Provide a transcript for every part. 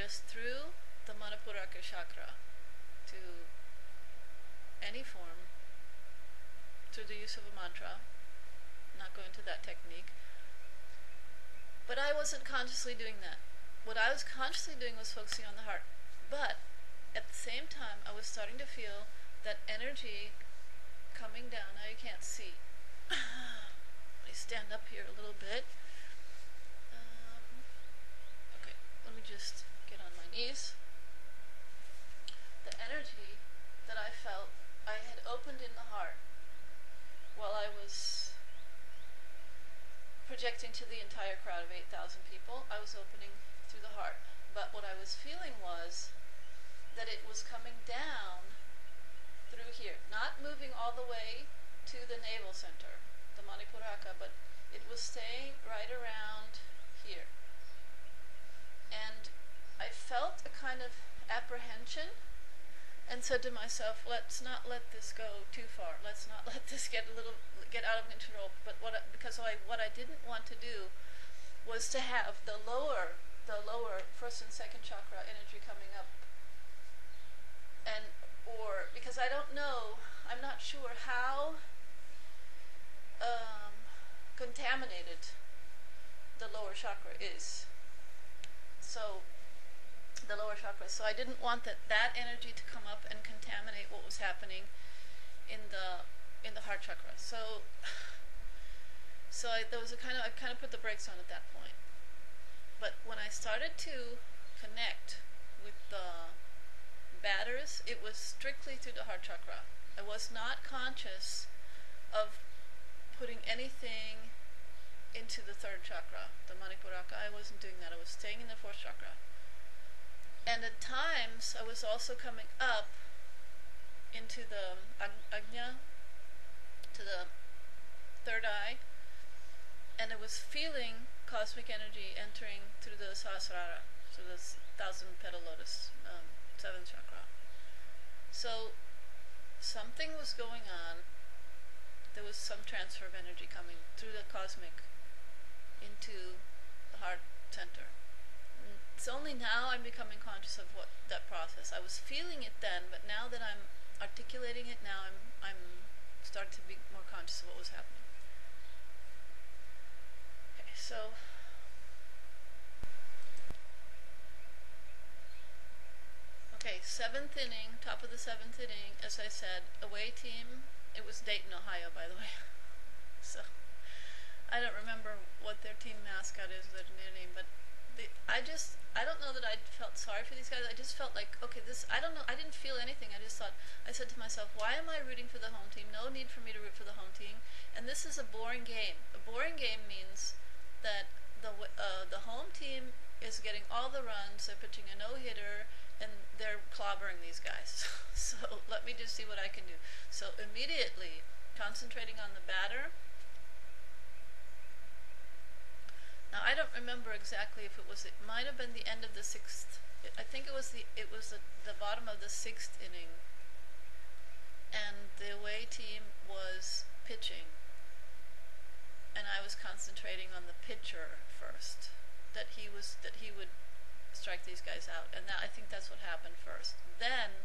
is through the Manipuraka chakra to any form through the use of a mantra. Not go into that technique. But I wasn't consciously doing that. What I was consciously doing was focusing on the heart. But at the same time, I was starting to feel that energy coming down. Now you can't see. Let me stand up here a little bit. Okay, let me just get on my knees. The energy that I felt, I had opened in the heart while I was projecting to the entire crowd of 8,000 people. I was opening through the heart. But what I was feeling was that it was coming down through here, not moving all the way to the navel center, the Manipuraka, but it was staying right around here. And I felt a kind of apprehension and said to myself, let's not let this go too far. Let's not let this get out of control. But what I didn't want to do was to have the lower first and second chakra energy coming up, or because I don't know, I'm not sure how contaminated the lower chakra is. So the lower chakra. So I didn't want that energy to come up and contaminate what was happening in the heart chakra. So I kind of put the brakes on at that point. But when I started to connect with the batters, it was strictly through the heart chakra. I was not conscious of putting anything into the third chakra, the Manipuraka. I wasn't doing that. I was staying in the fourth chakra. And at times, I was also coming up into the Ajna, to the third eye, and I was feeling cosmic energy entering through the Sahasrara, so the 1,000-petal lotus, seventh chakra. So something was going on. There was some transfer of energy coming through the cosmic into the heart center. It's only now I'm becoming conscious of that process. I was feeling it then, but now that I'm articulating it, now I'm starting to be more conscious of what was happening. Okay, so seventh inning, top of the seventh inning, as I said, away team. It was Dayton, Ohio, by the way. So I don't remember what their team mascot is, their name, but I don't know that I felt sorry for these guys. I just felt like, okay, I don't know, I didn't feel anything. I said to myself, why am I rooting for the home team? No need for me to root for the home team. And this is a boring game. A boring game means that the home team is getting all the runs, they're pitching a no-hitter, and they're clobbering these guys. So let me just see what I can do. So immediately, concentrating on the batter. Now I don't remember exactly if it might have been the end of the sixth. I think it was the bottom of the sixth inning, and the away team was pitching, and I was concentrating on the pitcher first, that he would strike these guys out, and I think that's what happened first. Then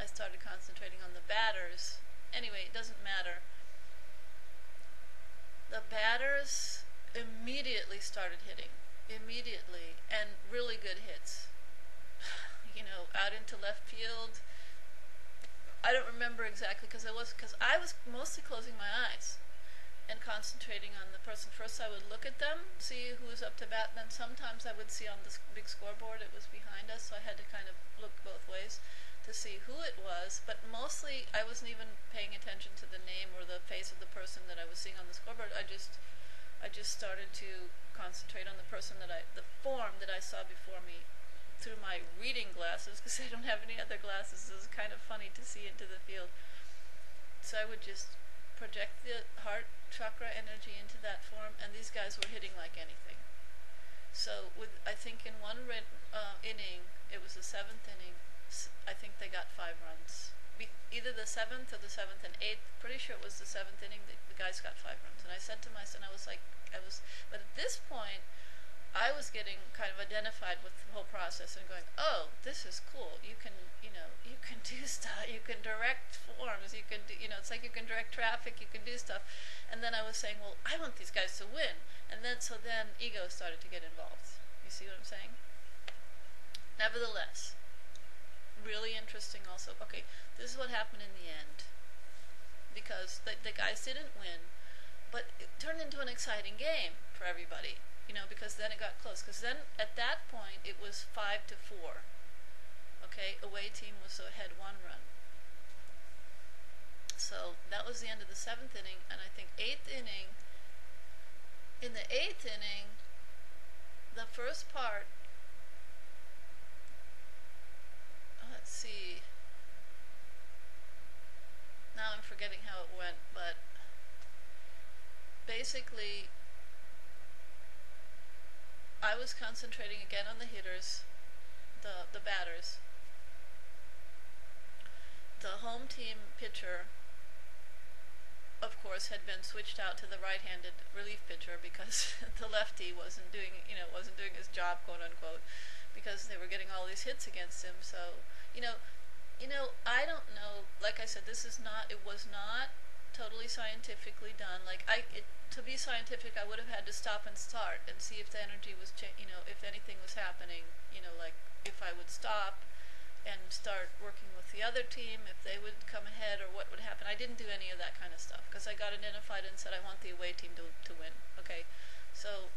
I started concentrating on the batters. Anyway, it doesn't matter. The batters immediately started hitting, and really good hits. Out into left field. I don't remember exactly because I was mostly closing my eyes and concentrating on the person. First I would look at them, see who was up to bat, and then sometimes I would see on the big scoreboard it was behind us, so I had to kind of look both ways to see who it was, but mostly I wasn't even paying attention to the name or the face of the person that I was seeing on the scoreboard. I just started to concentrate on the form that I saw before me through my reading glasses, because I don't have any other glasses. It was kind of funny to see into the field. So I would just project the heart chakra energy into that form, and these guys were hitting like anything. So I think in one inning, it was the seventh inning, I think they got 5 runs. Either the 7th or the 7th and 8th, pretty sure it was the 7th inning, the guys got 5 runs. And I said to myself, but at this point, I was getting kind of identified with the whole process and going, oh, this is cool. You can, you can do stuff. You can direct forms. You can do, it's like you can direct traffic. You can do stuff. And then I was saying, well, I want these guys to win. And then ego started to get involved. You see what I'm saying? Nevertheless, really interesting also. Okay, this is what happened in the end. Because the guys didn't win, but it turned into an exciting game for everybody. Because then it got close. Because then, at that point, it was 5-4. Okay, away team was ahead 1 run. So that was the end of the 7th inning, and I think 8th inning. In the 8th inning, the first part. Let's see. Now I'm forgetting how it went, but basically, I was concentrating again on the hitters, the batters. The home team pitcher, of course, had been switched out to the right-handed relief pitcher because the lefty wasn't doing his job, quote unquote, because they were getting all these hits against him. So, I don't know. Like I said, it was not totally scientifically done. To be scientific, I would have had to stop and start and see if the energy was, if anything was happening. Like if I would stop and start working with the other team, if they would come ahead, or what would happen. I didn't do any of that kind of stuff because I got identified and said I want the away team to win. Okay, so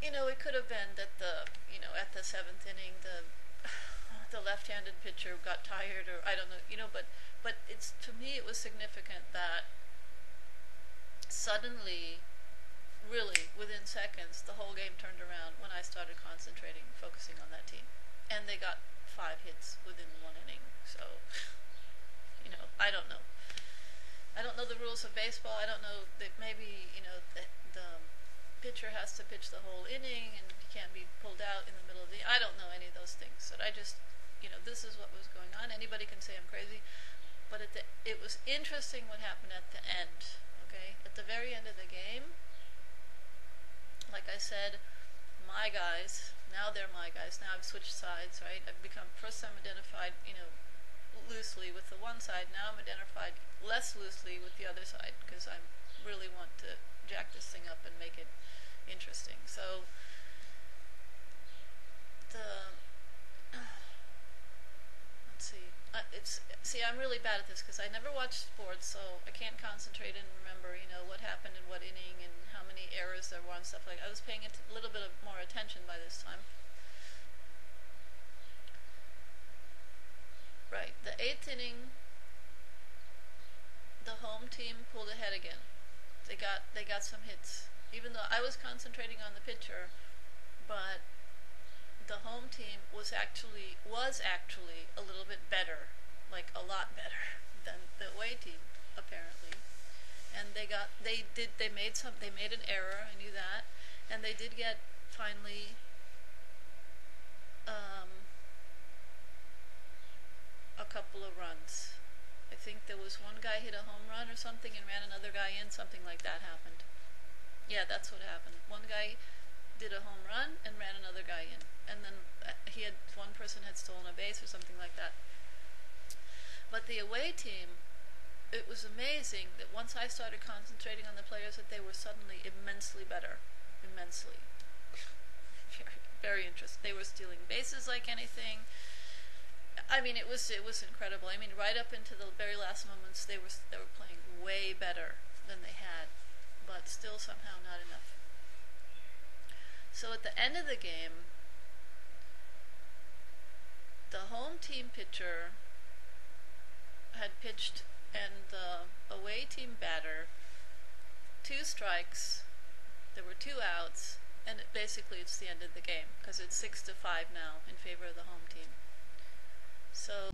it could have been that at the 7th inning the left-handed pitcher got tired, or I don't know, but to me it was significant that suddenly, really within seconds, the whole game turned around when I started concentrating, focusing on that team, and they got 5 hits within 1 inning. So, I don't know. I don't know the rules of baseball. I don't know that maybe the pitcher has to pitch the whole inning and he can't be pulled out in the middle of the. I don't know any of those things. But I just, this is what was going on. Anybody can say I'm crazy, but it was interesting what happened at the end. Okay, at the very end of the game, like I said, my guys. Now they're my guys. Now I've switched sides, right? I've become, first I'm identified, loosely with the one side. Now I'm identified less loosely with the other side because I really want to jack this thing up and make it interesting. So let's see. I'm really bad at this because I never watched sports, so I can't concentrate and remember, what happened in what inning and how many errors there were and stuff like that. I was paying a little bit more attention by this time. Right, the 8th inning, the home team pulled ahead again. They got some hits, even though I was concentrating on the pitcher, but the home team was actually a little bit better, like a lot better than the away team, apparently. And they made an error, I knew that, and they did get finally a couple of runs. I think there was one guy hit a home run or something and ran another guy in, something like that happened. Yeah, that's what happened. One guy did a home run and ran another guy in, and then one person had stolen a base or something like that. But the away team, it was amazing that once I started concentrating on the players, that they were suddenly immensely better. Immensely. Very, very interesting. They were stealing bases like anything. I mean, it was incredible. I mean, right up into the very last moments, they were playing way better than they had, but still somehow not enough. So at the end of the game, the home team pitcher had pitched, and the away team batter, 2 strikes. There were 2 outs, and basically it's the end of the game because it's 6-5 now in favor of the home team. So